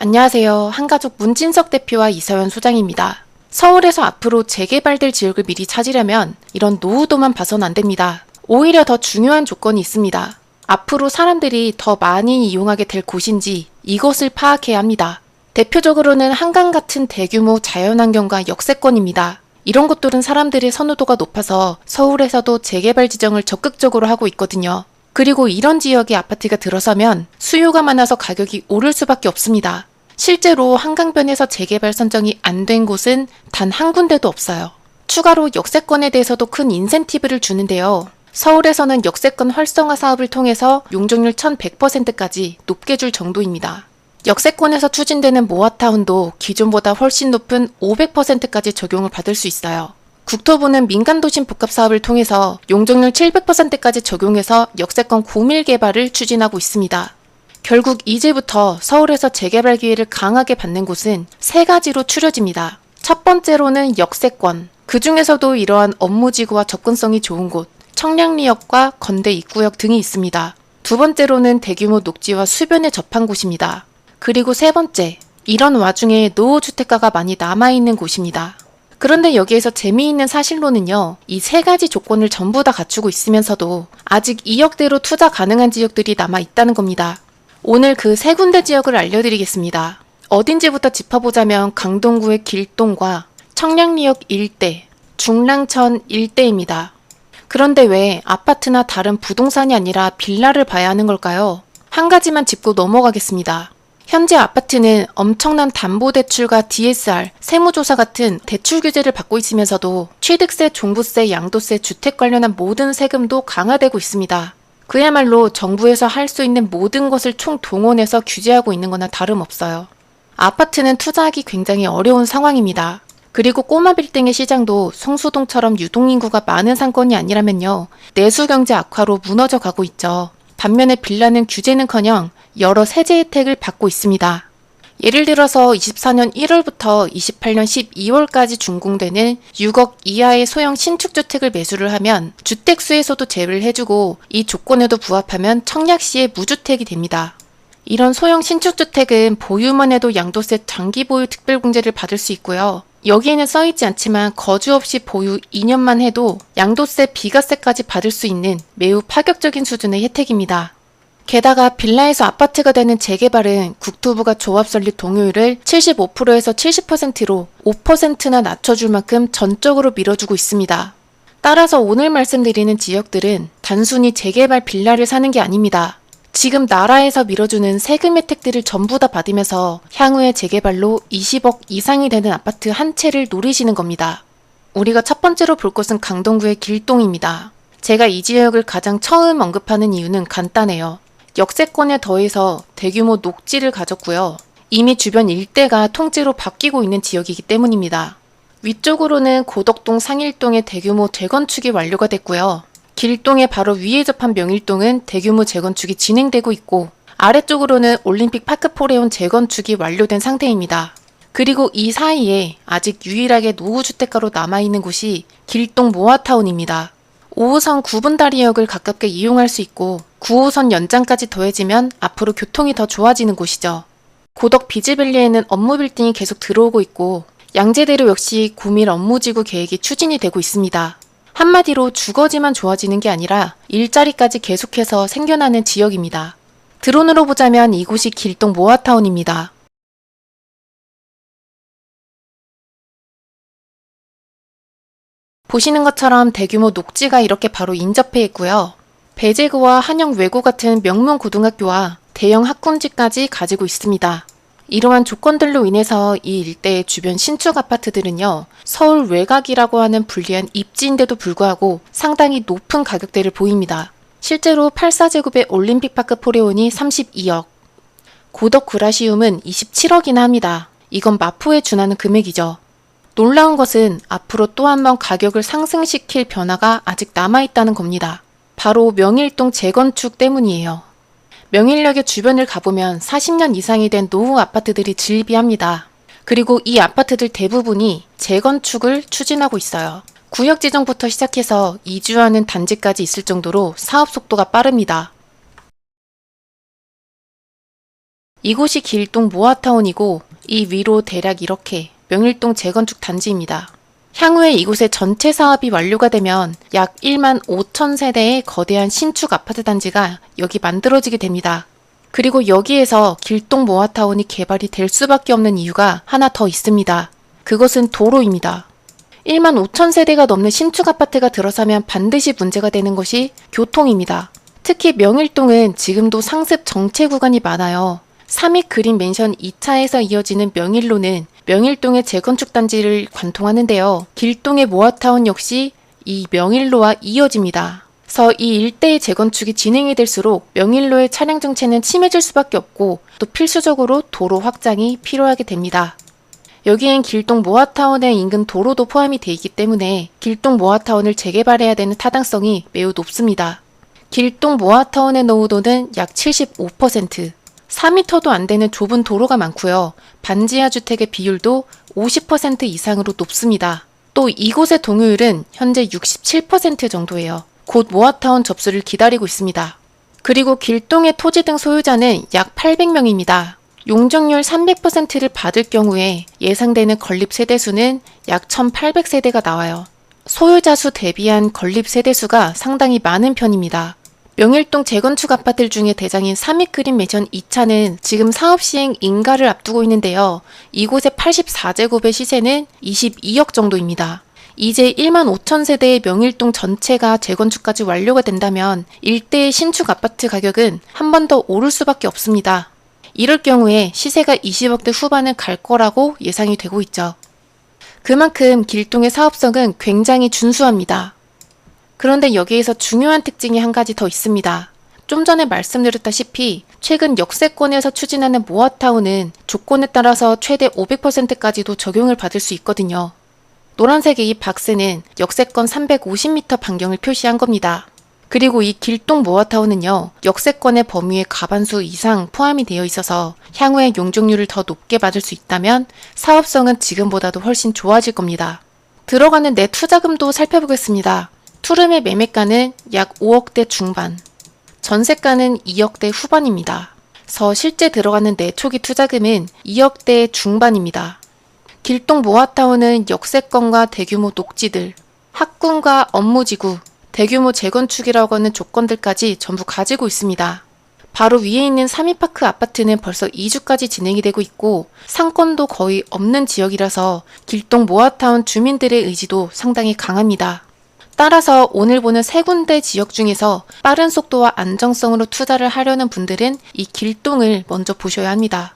안녕하세요. 한가족 문진석 대표와 이서연 소장입니다. 서울에서 앞으로 재개발될 지역을 미리 찾으려면 이런 노후도만 봐선 안 됩니다. 오히려 더 중요한 조건이 있습니다. 앞으로 사람들이 더 많이 이용하게 될 곳인지 이것을 파악해야 합니다. 대표적으로는 한강 같은 대규모 자연환경과 역세권입니다. 이런 곳들은 사람들의 선호도가 높아서 서울에서도 재개발 지정을 적극적으로 하고 있거든요. 그리고 이런 지역에 아파트가 들어서면 수요가 많아서 가격이 오를 수밖에 없습니다. 실제로 한강변에서 재개발 선정이 안 된 곳은 단 한 군데도 없어요. 추가로 역세권에 대해서도 큰 인센티브를 주는데요. 서울에서는 역세권 활성화 사업을 통해서 용적률 1100%까지 높게 줄 정도입니다. 역세권에서 추진되는 모아타운도 기존보다 훨씬 높은 500%까지 적용을 받을 수 있어요. 국토부는 민간도심 복합사업을 통해서 용적률 700%까지 적용해서 역세권 고밀 개발을 추진하고 있습니다. 결국 이제부터 서울에서 재개발 기회를 강하게 받는 곳은 세 가지로 추려집니다. 첫 번째로는 역세권, 그 중에서도 이러한 업무지구와 접근성이 좋은 곳, 청량리역과 건대 입구역 등이 있습니다. 두 번째로는 대규모 녹지와 수변에 접한 곳입니다. 그리고 세 번째, 이런 와중에 노후주택가가 많이 남아있는 곳입니다. 그런데 여기에서 재미있는 사실로는요, 이 세 가지 조건을 전부 다 갖추고 있으면서도 아직 2억대로 투자 가능한 지역들이 남아있다는 겁니다. 오늘 그 세 군데 지역을 알려드리겠습니다. 어딘지부터 짚어보자면 강동구의 길동과 청량리역 일대, 중랑천 일대입니다. 그런데 왜 아파트나 다른 부동산이 아니라 빌라를 봐야 하는 걸까요? 한 가지만 짚고 넘어가겠습니다. 현재 아파트는 엄청난 담보대출과 DSR, 세무조사 같은 대출 규제를 받고 있으면서도 취득세, 종부세, 양도세, 주택 관련한 모든 세금도 강화되고 있습니다. 그야말로 정부에서 할 수 있는 모든 것을 총동원해서 규제하고 있는 거나 다름없어요. 아파트는 투자하기 굉장히 어려운 상황입니다. 그리고 꼬마 빌딩의 시장도 성수동처럼 유동인구가 많은 상권이 아니라면요, 내수경제 악화로 무너져 가고 있죠. 반면에 빌라는 규제는커녕 여러 세제 혜택을 받고 있습니다. 예를 들어서 24년 1월부터 28년 12월까지 준공되는 6억 이하의 소형 신축주택을 매수를 하면 주택수에서도 제외를 해주고 이 조건에도 부합하면 청약시에 무주택이 됩니다. 이런 소형 신축주택은 보유만 해도 양도세 장기보유 특별공제를 받을 수 있고요. 여기에는 써있지 않지만 거주 없이 보유 2년만 해도 양도세, 비과세까지 받을 수 있는 매우 파격적인 수준의 혜택입니다. 게다가 빌라에서 아파트가 되는 재개발은 국토부가 조합 설립 동의율을 75%에서 70%로 5%나 낮춰줄 만큼 전적으로 밀어주고 있습니다. 따라서 오늘 말씀드리는 지역들은 단순히 재개발 빌라를 사는 게 아닙니다. 지금 나라에서 밀어주는 세금 혜택들을 전부 다 받으면서 향후의 재개발로 20억 이상이 되는 아파트 한 채를 노리시는 겁니다. 우리가 첫 번째로 볼 곳은 강동구의 길동입니다. 제가 이 지역을 가장 처음 언급하는 이유는 간단해요. 역세권에 더해서 대규모 녹지를 가졌고요. 이미 주변 일대가 통째로 바뀌고 있는 지역이기 때문입니다. 위쪽으로는 고덕동, 상일동의 대규모 재건축이 완료가 됐고요. 길동의 바로 위에 접한 명일동은 대규모 재건축이 진행되고 있고, 아래쪽으로는 올림픽 파크포레온 재건축이 완료된 상태입니다. 그리고 이 사이에 아직 유일하게 노후주택가로 남아있는 곳이 길동 모아타운입니다. 5호선 9분다리역을 가깝게 이용할 수 있고 9호선 연장까지 더해지면 앞으로 교통이 더 좋아지는 곳이죠. 고덕 비즈밸리에는 업무 빌딩이 계속 들어오고 있고 양재대로 역시 고밀 업무지구 계획이 추진이 되고 있습니다. 한마디로 주거지만 좋아지는 게 아니라 일자리까지 계속해서 생겨나는 지역입니다. 드론으로 보자면 이곳이 길동 모아타운입니다. 보시는 것처럼 대규모 녹지가 이렇게 바로 인접해 있고요. 배재구와 한영외고 같은 명문 고등학교와 대형 학군지까지 가지고 있습니다. 이러한 조건들로 인해서 이 일대의 주변 신축 아파트들은요, 서울 외곽이라고 하는 불리한 입지인데도 불구하고 상당히 높은 가격대를 보입니다. 실제로 84제곱의 올림픽파크 포레온이 32억, 고덕 그라시움은 27억이나 합니다. 이건 마포에 준하는 금액이죠. 놀라운 것은 앞으로 또 한 번 가격을 상승시킬 변화가 아직 남아있다는 겁니다. 바로 명일동 재건축 때문이에요. 명일역의 주변을 가보면 40년 이상이 된 노후 아파트들이 즐비합니다. 그리고 이 아파트들 대부분이 재건축을 추진하고 있어요. 구역 지정부터 시작해서 이주하는 단지까지 있을 정도로 사업 속도가 빠릅니다. 이곳이 길동 모아타운이고 이 위로 대략 이렇게 명일동 재건축 단지입니다. 향후에 이곳의 전체 사업이 완료가 되면 약 1만 5천 세대의 거대한 신축 아파트 단지가 여기 만들어지게 됩니다. 그리고 여기에서 길동 모아타운이 개발이 될 수밖에 없는 이유가 하나 더 있습니다. 그것은 도로입니다. 1만 5천 세대가 넘는 신축 아파트가 들어서면 반드시 문제가 되는 것이 교통입니다. 특히 명일동은 지금도 상습 정체 구간이 많아요. 삼익 그린 맨션 2차에서 이어지는 명일로는 명일동의 재건축 단지를 관통하는데요. 길동의 모아타운 역시 이 명일로와 이어집니다. 그래서 이 일대의 재건축이 진행이 될수록 명일로의 차량 정체는 심해질 수밖에 없고 또 필수적으로 도로 확장이 필요하게 됩니다. 여기엔 길동 모아타운의 인근 도로도 포함이 되어 있기 때문에 길동 모아타운을 재개발해야 되는 타당성이 매우 높습니다. 길동 모아타운의 노후도는 약 75%, 4m도 안 되는 좁은 도로가 많고요. 반지하 주택의 비율도 50% 이상으로 높습니다. 또 이곳의 동요율은 현재 67% 정도예요. 곧 모아타운 접수를 기다리고 있습니다. 그리고 길동의 토지 등 소유자는 약 800명입니다. 용적률 300%를 받을 경우에 예상되는 건립 세대수는 약 1800세대가 나와요. 소유자 수 대비한 건립 세대수가 상당히 많은 편입니다. 명일동 재건축 아파트 중에 대장인 삼익 그린 맨션 2차는 지금 사업 시행 인가를 앞두고 있는데요. 이곳의 84제곱의 시세는 22억 정도입니다. 이제 1만 5천 세대의 명일동 전체가 재건축까지 완료가 된다면 일대의 신축 아파트 가격은 한 번 더 오를 수밖에 없습니다. 이럴 경우에 시세가 20억대 후반을 갈 거라고 예상이 되고 있죠. 그만큼 길동의 사업성은 굉장히 준수합니다. 그런데 여기에서 중요한 특징이 한 가지 더 있습니다. 좀 전에 말씀드렸다시피 최근 역세권에서 추진하는 모아타운은 조건에 따라서 최대 500%까지도 적용을 받을 수 있거든요. 노란색의 이 박스는 역세권 350m 반경을 표시한 겁니다. 그리고 이 길동 모아타운은요, 역세권의 범위의 과반수 이상 포함이 되어 있어서 향후에 용적률을 더 높게 받을 수 있다면 사업성은 지금보다도 훨씬 좋아질 겁니다. 들어가는 내 투자금도 살펴보겠습니다. 투룸의 매매가는 약 5억대 중반, 전세가는 2억대 후반입니다. 그래서 실제 들어가는 내 초기 투자금은 2억대 중반입니다. 길동 모아타운은 역세권과 대규모 녹지들, 학군과 업무지구, 대규모 재건축이라고 하는 조건들까지 전부 가지고 있습니다. 바로 위에 있는 삼익파크 아파트는 벌써 2주까지 진행이 되고 있고 상권도 거의 없는 지역이라서 길동 모아타운 주민들의 의지도 상당히 강합니다. 따라서 오늘 보는 세 군데 지역 중에서 빠른 속도와 안정성으로 투자를 하려는 분들은 이 길동을 먼저 보셔야 합니다.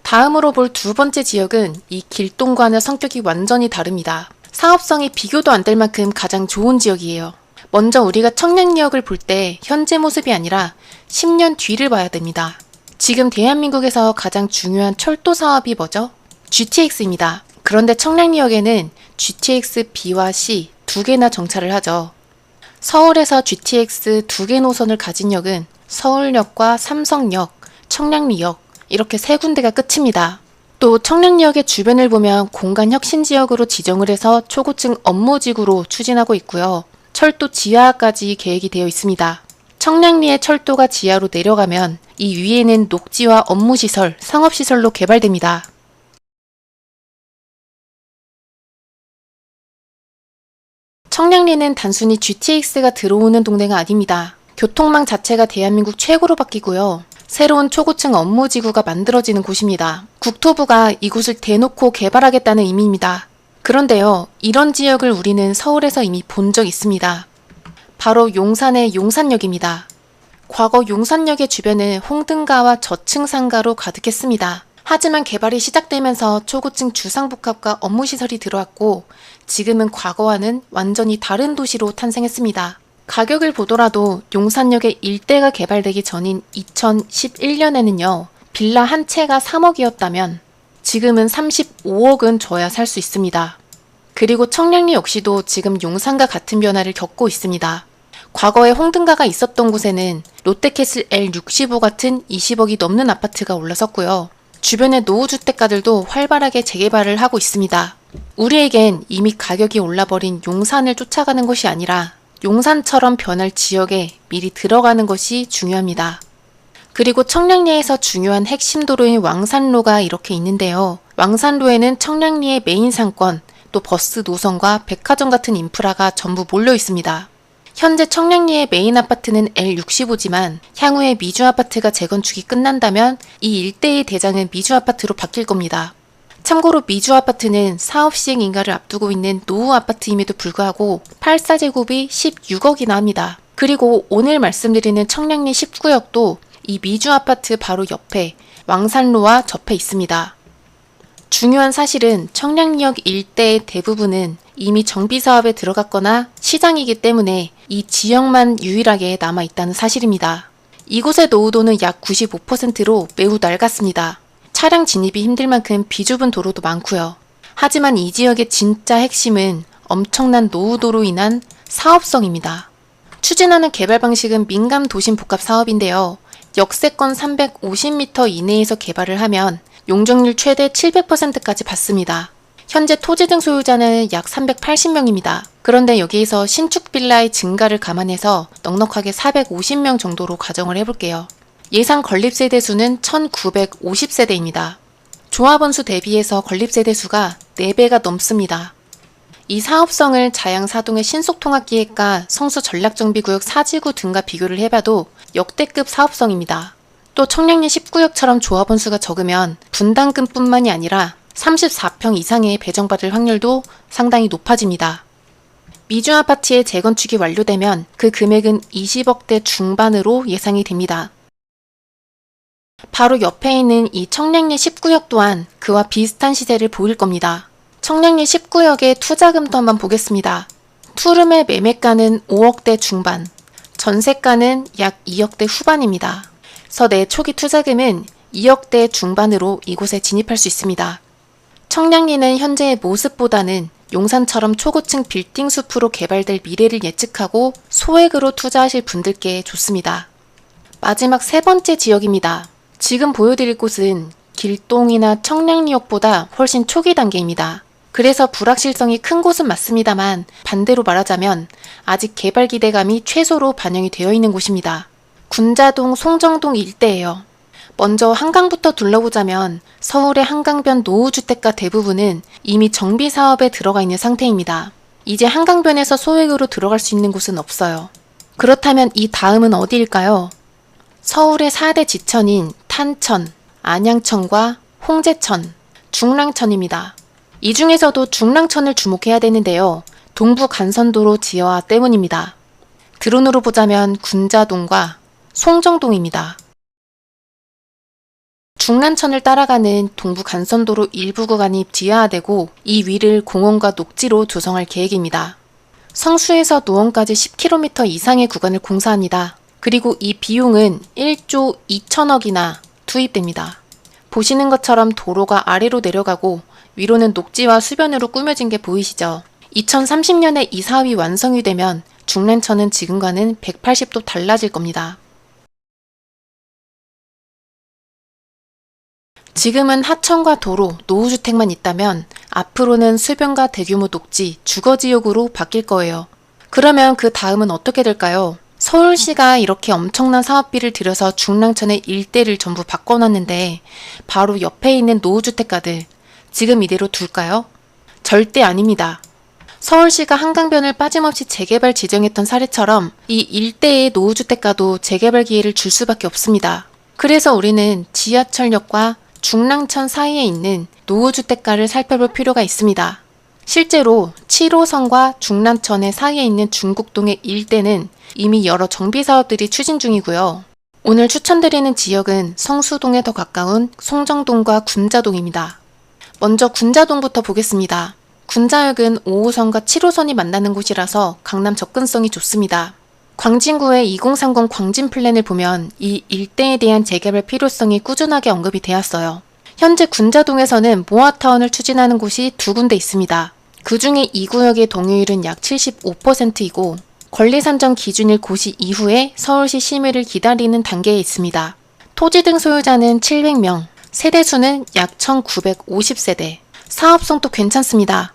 다음으로 볼 두 번째 지역은 이 길동과는 성격이 완전히 다릅니다. 사업성이 비교도 안 될 만큼 가장 좋은 지역이에요. 먼저 우리가 청량리역을 볼 때 현재 모습이 아니라 10년 뒤를 봐야 됩니다. 지금 대한민국에서 가장 중요한 철도 사업이 뭐죠? GTX입니다. 그런데 청량리역에는 GTX B와 C 두 개나 정차를 하죠. 서울에서 GTX 두 개 노선을 가진 역은 서울역과 삼성역, 청량리역 이렇게 세 군데가 끝입니다. 또 청량리역의 주변을 보면 공간혁신지역으로 지정을 해서 초고층 업무지구로 추진하고 있고요. 철도 지하까지 계획이 되어 있습니다. 청량리의 철도가 지하로 내려가면 이 위에는 녹지와 업무시설, 상업시설로 개발됩니다. 청량리는 단순히 GTX가 들어오는 동네가 아닙니다. 교통망 자체가 대한민국 최고로 바뀌고요. 새로운 초고층 업무지구가 만들어지는 곳입니다. 국토부가 이곳을 대놓고 개발하겠다는 의미입니다. 그런데요, 이런 지역을 우리는 서울에서 이미 본 적 있습니다. 바로 용산의 용산역입니다. 과거 용산역의 주변은 홍등가와 저층 상가로 가득했습니다. 하지만 개발이 시작되면서 초고층 주상복합과 업무시설이 들어왔고 지금은 과거와는 완전히 다른 도시로 탄생했습니다. 가격을 보더라도 용산역의 일대가 개발되기 전인 2011년에는요. 빌라 한 채가 3억이었다면 지금은 35억은 줘야 살 수 있습니다. 그리고 청량리 역시도 지금 용산과 같은 변화를 겪고 있습니다. 과거에 홍등가가 있었던 곳에는 롯데캐슬 L65 같은 20억이 넘는 아파트가 올라섰고요. 주변의 노후주택가들도 활발하게 재개발을 하고 있습니다. 우리에겐 이미 가격이 올라버린 용산을 쫓아가는 것이 아니라 용산처럼 변할 지역에 미리 들어가는 것이 중요합니다. 그리고 청량리에서 중요한 핵심 도로인 왕산로가 이렇게 있는데요. 왕산로에는 청량리의 메인 상권, 또 버스 노선과 백화점 같은 인프라가 전부 몰려 있습니다. 현재 청량리의 메인 아파트는 L65지만 향후에 미주 아파트가 재건축이 끝난다면 이 일대의 대장은 미주 아파트로 바뀔 겁니다. 참고로 미주 아파트는 사업 시행 인가를 앞두고 있는 노후 아파트임에도 불구하고 84제곱이 16억이나 합니다. 그리고 오늘 말씀드리는 청량리 19역도 이 미주 아파트 바로 옆에 왕산로와 접해 있습니다. 중요한 사실은 청량리역 일대의 대부분은 이미 정비사업에 들어갔거나 시장이기 때문에 이 지역만 유일하게 남아있다는 사실입니다. 이곳의 노후도는 약 95%로 매우 낡았습니다. 차량 진입이 힘들 만큼 비좁은 도로도 많고요. 하지만 이 지역의 진짜 핵심은 엄청난 노후도로 인한 사업성입니다. 추진하는 개발 방식은 민감 도심 복합 사업인데요. 역세권 350m 이내에서 개발을 하면 용적률 최대 700%까지 받습니다. 현재 토지 등 소유자는 약 380명입니다. 그런데 여기에서 신축 빌라의 증가를 감안해서 넉넉하게 450명 정도로 가정을 해볼게요. 예상 건립세대 수는 1950세대입니다. 조합원 수 대비해서 건립세대 수가 4배가 넘습니다. 이 사업성을 자양사동의 신속통합기획과 성수전략정비구역 사지구 등과 비교를 해봐도 역대급 사업성입니다. 또 청량리 19역처럼 조합원 수가 적으면 분담금뿐만이 아니라 34평 이상의 배정받을 확률도 상당히 높아집니다. 미주 아파트의 재건축이 완료되면 그 금액은 20억대 중반으로 예상이 됩니다. 바로 옆에 있는 이 청량리 19역 또한 그와 비슷한 시세를 보일 겁니다. 청량리 19역의 투자금도 한번 보겠습니다. 투룸의 매매가는 5억대 중반, 전세가는 약 2억대 후반입니다. 내 초기 투자금은 2억대 중반으로 이곳에 진입할 수 있습니다. 청량리는 현재의 모습보다는 용산처럼 초고층 빌딩 숲으로 개발될 미래를 예측하고 소액으로 투자하실 분들께 좋습니다. 마지막 세 번째 지역입니다. 지금 보여드릴 곳은 길동이나 청량리역보다 훨씬 초기 단계입니다. 그래서 불확실성이 큰 곳은 맞습니다만 반대로 말하자면 아직 개발 기대감이 최소로 반영이 되어 있는 곳입니다. 군자동, 송정동 일대예요. 먼저 한강부터 둘러보자면 서울의 한강변 노후주택가 대부분은 이미 정비사업에 들어가 있는 상태입니다. 이제 한강변에서 소액으로 들어갈 수 있는 곳은 없어요. 그렇다면 이 다음은 어디일까요? 서울의 4대 지천인 탄천, 안양천과 홍제천, 중랑천입니다. 이 중에서도 중랑천을 주목해야 되는데요. 동부 간선도로 지하화 때문입니다. 드론으로 보자면 군자동과 송정동입니다. 중랑천을 따라가는 동부 간선도로 일부 구간이 지하화되고 이 위를 공원과 녹지로 조성할 계획입니다. 성수에서 노원까지 10km 이상의 구간을 공사합니다. 그리고 이 비용은 1조 2천억이나 투입됩니다. 보시는 것처럼 도로가 아래로 내려가고 위로는 녹지와 수변으로 꾸며진 게 보이시죠? 2030년에 이 사업이 완성이 되면 중랑천은 지금과는 180도 달라질 겁니다. 지금은 하천과 도로, 노후주택만 있다면 앞으로는 수변과 대규모 녹지, 주거지역으로 바뀔 거예요. 그러면 그 다음은 어떻게 될까요? 서울시가 이렇게 엄청난 사업비를 들여서 중랑천의 일대를 전부 바꿔놨는데 바로 옆에 있는 노후주택가들 지금 이대로 둘까요? 절대 아닙니다. 서울시가 한강변을 빠짐없이 재개발 지정했던 사례처럼 이 일대의 노후주택가도 재개발 기회를 줄 수밖에 없습니다. 그래서 우리는 지하철역과 중랑천 사이에 있는 노후주택가를 살펴볼 필요가 있습니다. 실제로 7호선과 중랑천의 사이에 있는 중국동의 일대는 이미 여러 정비사업들이 추진 중이고요. 오늘 추천드리는 지역은 성수동에 더 가까운 송정동과 군자동입니다. 먼저 군자동부터 보겠습니다. 군자역은 5호선과 7호선이 만나는 곳이라서 강남 접근성이 좋습니다. 광진구의 2030 광진 플랜을 보면 이 일대에 대한 재개발 필요성이 꾸준하게 언급이 되었어요. 현재 군자동에서는 모아타운을 추진하는 곳이 2군데 있습니다. 그 중에 이 구역의 동의율은 약 75%이고 권리산정 기준일 고시 이후에 서울시 심의를 기다리는 단계에 있습니다. 토지 등 소유자는 700명, 세대수는 약 1950세대, 사업성도 괜찮습니다.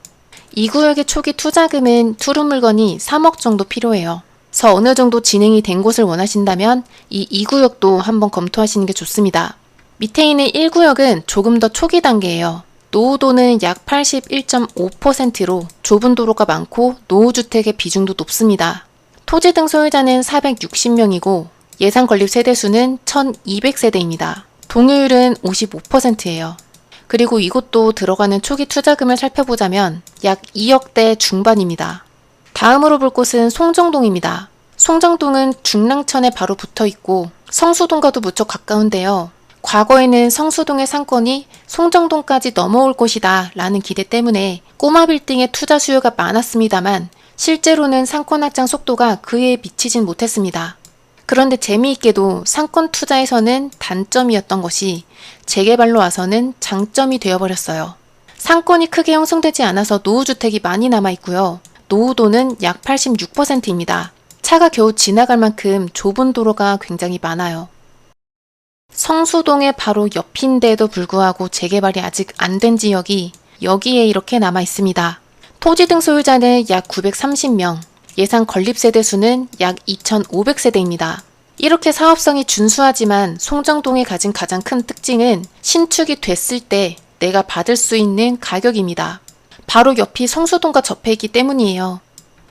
이 구역의 초기 투자금은 투룸 물건이 3억 정도 필요해요. 그래서 어느 정도 진행이 된 곳을 원하신다면 이 2구역도 한번 검토하시는 게 좋습니다. 밑에 있는 1구역은 조금 더 초기 단계예요. 노후도는 약 81.5%로 좁은 도로가 많고 노후주택의 비중도 높습니다. 토지 등 소유자는 460명이고 예상 건립 세대수는 1200세대입니다. 동의율은 55%예요. 그리고 이곳도 들어가는 초기 투자금을 살펴보자면 약 2억대 중반입니다. 다음으로 볼 곳은 송정동입니다. 송정동은 중랑천에 바로 붙어 있고 성수동과도 무척 가까운데요. 과거에는 성수동의 상권이 송정동까지 넘어올 것이다 라는 기대 때문에 꼬마 빌딩의 투자 수요가 많았습니다만 실제로는 상권 확장 속도가 그에 미치진 못했습니다. 그런데 재미있게도 상권 투자에서는 단점이었던 것이 재개발로 와서는 장점이 되어버렸어요. 상권이 크게 형성되지 않아서 노후주택이 많이 남아있고요. 노후도는 약 86%입니다. 차가 겨우 지나갈 만큼 좁은 도로가 굉장히 많아요. 성수동의 바로 옆인데도 불구하고 재개발이 아직 안 된 지역이 여기에 이렇게 남아 있습니다. 토지 등 소유자는 약 930명, 예상 건립 세대수는 약 2,500세대입니다. 이렇게 사업성이 준수하지만 송정동이 가진 가장 큰 특징은 신축이 됐을 때 내가 받을 수 있는 가격입니다. 바로 옆이 성수동과 접해 있기 때문이에요.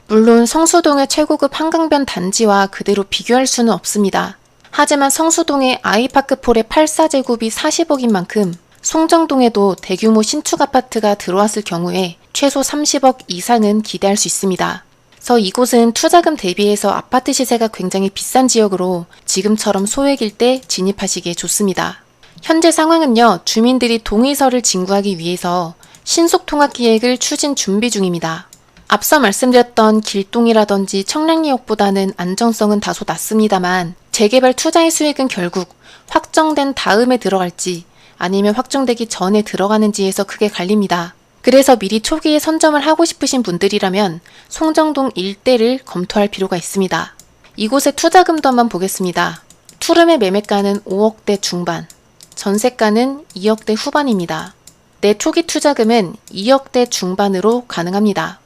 물론 성수동의 최고급 한강변 단지와 그대로 비교할 수는 없습니다. 하지만 성수동의 아이파크폴의 84제곱이 40억인 만큼 송정동에도 대규모 신축 아파트가 들어왔을 경우에 최소 30억 이상은 기대할 수 있습니다. 그래서 이곳은 투자금 대비해서 아파트 시세가 굉장히 비싼 지역으로 지금처럼 소액일 때 진입하시기에 좋습니다. 현재 상황은요, 주민들이 동의서를 진구하기 위해서 신속통합기획을 추진 준비 중입니다. 앞서 말씀드렸던 길동이라든지 청량리역보다는 안정성은 다소 낮습니다만 재개발 투자의 수익은 결국 확정된 다음에 들어갈지 아니면 확정되기 전에 들어가는지에서 크게 갈립니다. 그래서 미리 초기에 선점을 하고 싶으신 분들이라면 송정동 일대를 검토할 필요가 있습니다. 이곳의 투자금도 한번 보겠습니다. 투룸의 매매가는 5억대 중반, 전세가는 2억대 후반입니다. 내 초기 투자금은 2억대 중반으로 가능합니다.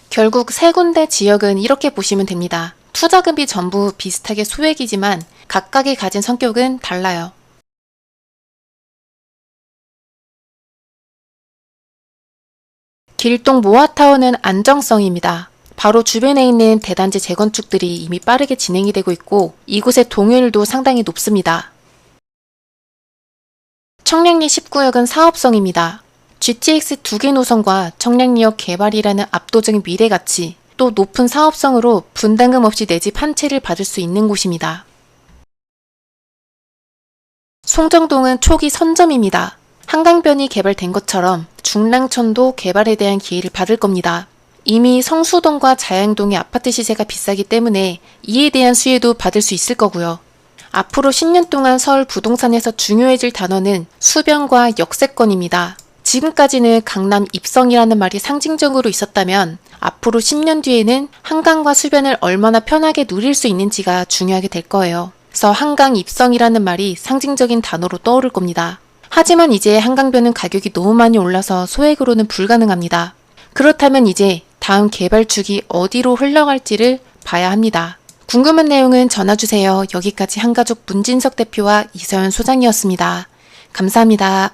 결국 세 군데 지역은 이렇게 보시면 됩니다. 투자금이 전부 비슷하게 소액이지만 각각이 가진 성격은 달라요. 길동 모아타워는 안정성입니다. 바로 주변에 있는 대단지 재건축들이 이미 빠르게 진행이 되고 있고 이곳의 동의율도 상당히 높습니다. 청량리 19역은 사업성입니다. GTX 2개 노선과 청량리역 개발이라는 압도적인 미래가치, 또 높은 사업성으로 분담금 없이 내 집 한 채를 받을 수 있는 곳입니다. 송정동은 초기 선점입니다. 한강변이 개발된 것처럼 중랑천도 개발에 대한 기회를 받을 겁니다. 이미 성수동과 자양동의 아파트 시세가 비싸기 때문에 이에 대한 수혜도 받을 수 있을 거고요. 앞으로 10년 동안 서울 부동산에서 중요해질 단어는 수변과 역세권입니다. 지금까지는 강남 입성이라는 말이 상징적으로 있었다면 앞으로 10년 뒤에는 한강과 수변을 얼마나 편하게 누릴 수 있는지가 중요하게 될 거예요. 그래서 한강 입성이라는 말이 상징적인 단어로 떠오를 겁니다. 하지만 이제 한강변은 가격이 너무 많이 올라서 소액으로는 불가능합니다. 그렇다면 이제 다음 개발축이 어디로 흘러갈지를 봐야 합니다. 궁금한 내용은 전화주세요. 여기까지 한가족 문진석 대표와 이서연 소장이었습니다. 감사합니다.